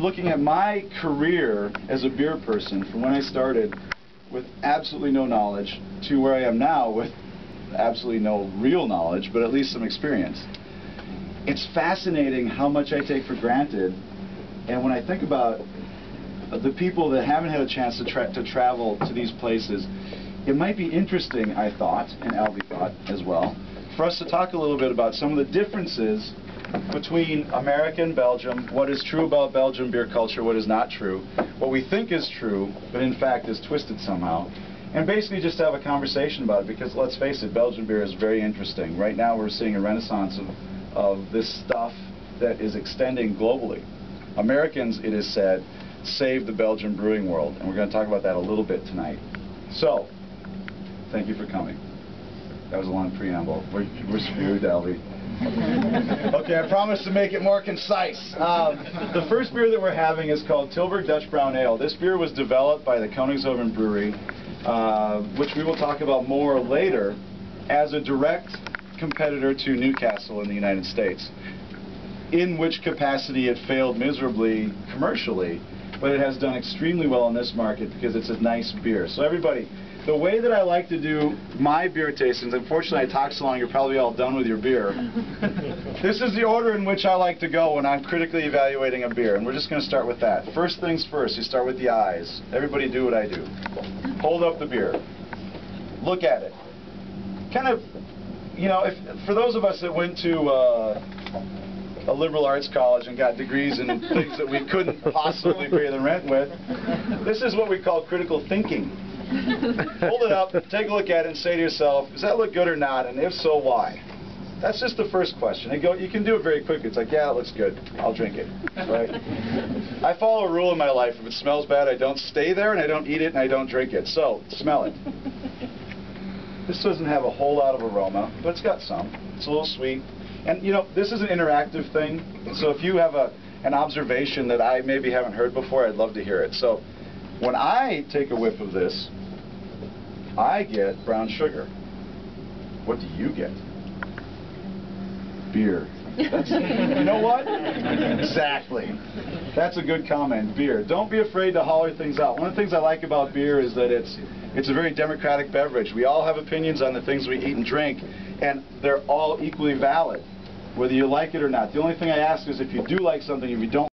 looking at my career as a beer person from when I started with absolutely no knowledge to where I am now with absolutely no real knowledge, but at least some experience. It's fascinating how much I take for granted, and when I think about the people that haven't had a chance to travel to these places, it might be interesting, I thought, and Albie thought as well, for us to talk a little bit about some of the differences between America and Belgium, what is true about Belgian beer culture, what is not true, what we think is true, but in fact is twisted somehow, and basically just have a conversation about it, because let's face it, Belgian beer is very interesting. Right now we're seeing a renaissance of this stuff that is extending globally. Americans, it is said, saved the Belgian brewing world, and we're going to talk about that a little bit tonight. So, thank you for coming. That was a long preamble. We're screwed, Albie. Okay, I promise to make it more concise. The first beer that we're having is called Tllburn Dutch Brown Ale. This beer was developed by the Koningshoven Brewery, which we will talk about more later, as a direct competitor to Newcastle in the United States. In which capacity it failed miserably commercially, but it has done extremely well in this market because it's a nice beer. So everybody, the way that I like to do my beer tastings, unfortunately I talk so long you're probably all done with your beer. This is the order in which I like to go when I'm critically evaluating a beer, and we're just going to start with that. First things first, you start with the eyes. Everybody do what I do. Hold up the beer. Look at it. Kind of, you know, for those of us that went to a liberal arts college and got degrees in things that we couldn't possibly pay the rent with, this is what we call critical thinking. Hold it up, take a look at it, and say to yourself, does that look good or not, and if so, why? That's just the first question. You can do it very quickly. It's like, yeah, it looks good. I'll drink it. Right? I follow a rule in my life. If it smells bad, I don't stay there, and I don't eat it, and I don't drink it. So, smell it. This doesn't have a whole lot of aroma, but it's got some. It's a little sweet. And, you know, this is an interactive thing, so if you have an observation that I maybe haven't heard before, I'd love to hear it. So, when I take a whiff of this, I get brown sugar. What do you get? Beer. You know what? Exactly. That's a good comment, beer. Don't be afraid to holler things out. One of the things I like about beer is that it's a very democratic beverage. We all have opinions on the things we eat and drink, and they're all equally valid, whether you like it or not. The only thing I ask is if you do like something, if you don't